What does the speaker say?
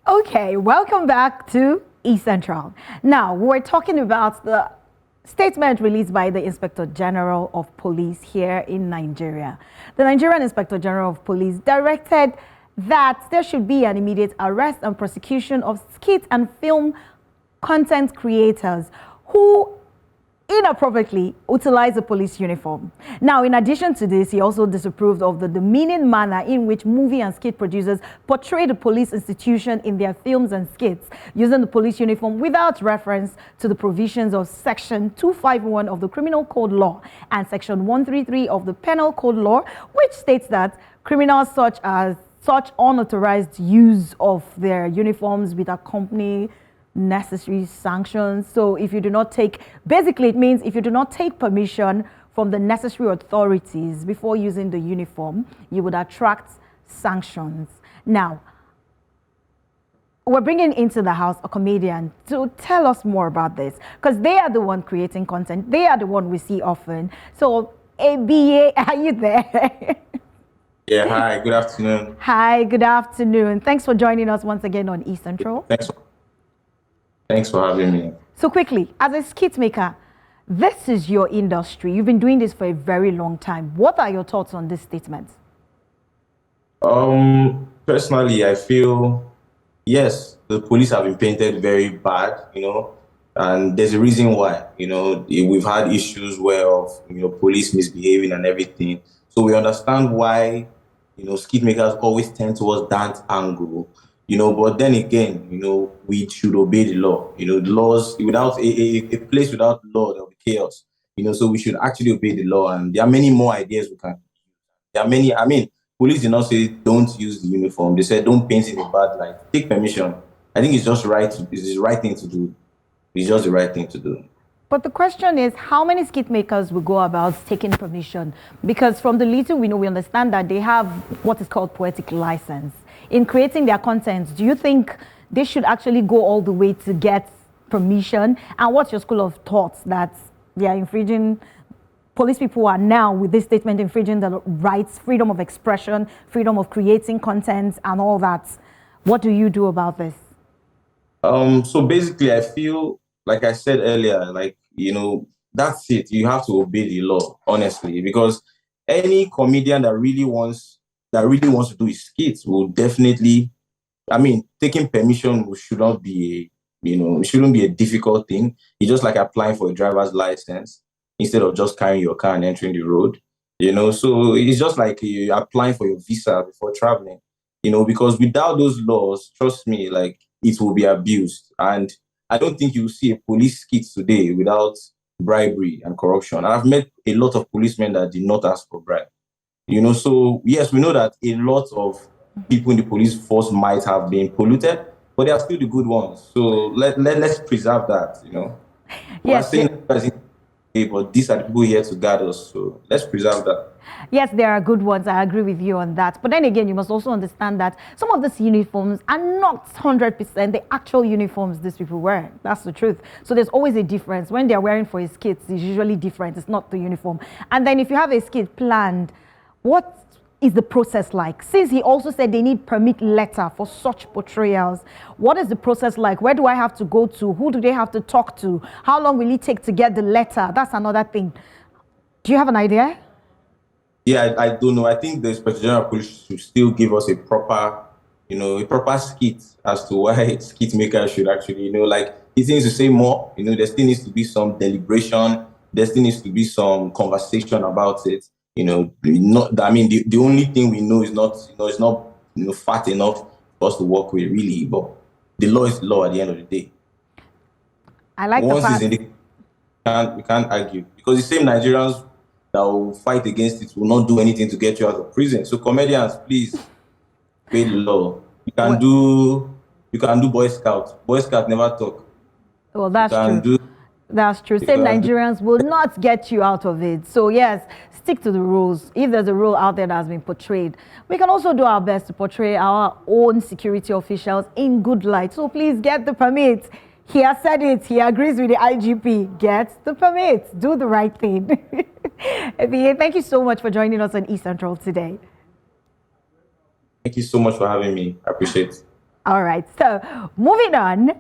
Okay, welcome back to East Central. Now, we're talking about the statement released by the Inspector General of Police here in Nigeria. The Nigerian Inspector General of Police directed that there should be an immediate arrest and prosecution of skit and film content creators who inappropriately utilize the police uniform. Now, in addition to this, he also disapproved of the demeaning manner in which movie and skit producers portray the police institution in their films and skits, using the police uniform without reference to the provisions of Section 251 of the Criminal Code Law and Section 133 of the Penal Code Law, which states that criminals such unauthorized use of their uniforms with accompanying necessary sanctions. So if you do not take, basically it means if you do not take permission from the necessary authorities before using the uniform, you would attract sanctions. Now, we're bringing into the house a comedian to tell us more about this, because they are the one creating content. They are the one we see often. So, Ebiye, are you there? Yeah, hi, good afternoon. Hi, good afternoon. Thanks for joining us once again on East Central. Thanks for having me. So quickly, as a skit maker, this is your industry. You've been doing this for a very long time. What are your thoughts on this statement? Personally, I feel yes, the police have been painted very bad, and there's a reason why. We've had issues where of police misbehaving and everything. So we understand why skit makers always tend towards that angle. But then again, we should obey the law. The laws, without a place without law, there'll be chaos. So we should actually obey the law. And there are many more ideas we can. There are many. I mean, police did not say don't use the uniform. They said don't paint it in a bad light. Take permission. I think it's just right. It's the right thing to do. It's just the right thing to do. But the question is, how many skit makers will go about taking permission? Because from the little we know, we understand that they have what is called poetic license. In creating their content, do you think they should actually go all the way to get permission? And what's your school of thoughts that they are infringing, police people are now with this statement infringing the rights, freedom of expression, freedom of creating content and all that? What do you do about this? So basically I feel, like I said earlier, that's it. You have to obey the law, honestly, because any comedian that really wants to do his skits will definitely, taking permission should not be it shouldn't be a difficult thing. It's just like applying for a driver's license instead of just carrying your car and entering the road. So it's just like you applying for your visa before traveling, because without those laws, trust me, like it will be abused. And I don't think you see a police skit today without bribery and corruption. I've met a lot of policemen that did not ask for bribe. So yes, we know that a lot of people in the police force might have been polluted, but they are still the good ones. So let's preserve that. We're Yes, saying but these are the people here to guide us. So let's preserve that. yes, there are good ones. I agree with you on that. But then again, you must also understand that some of these uniforms are not 100% the actual uniforms these people wear. That's the truth. So there's always a difference. When they're wearing for a skit, it's usually different. It's not the uniform. And then if you have a skit planned, what is the process like? Since he also said they need permit letter for such portrayals, what is the process like? Where do I have to go to? Who do they have to talk to? How long will it take to get the letter? That's another thing. Do you have an idea? Yeah, I don't know. I think the Inspector General of Police should still give us a proper skit as to why skit makers should actually, like he needs to say more. There still needs to be some deliberation. There still needs to be some conversation about it. Not. I mean, the only thing we know is not, it's not, fat enough for us to work with really. But the law is the law at the end of the day. I like the Once it's part. in the, we can't argue because the same Nigerians that will fight against it will not do anything to get you out of prison. So comedians, please obey the law. Well, You can do Boy Scout. Boy Scout never talk. well, You that's can true. do That's true. you Same can do Nigerians will not get you out of it. So yes, stick to the rules. If there's a rule out there that has been portrayed, we can also do our best to portray our own security officials in good light. So please get the permit. He has said it. He agrees with the IGP. Get the permit. Do the right thing. Ebiye, thank you so much for joining us on East Central today. Thank you so much for having me. I appreciate it. All right. So moving on.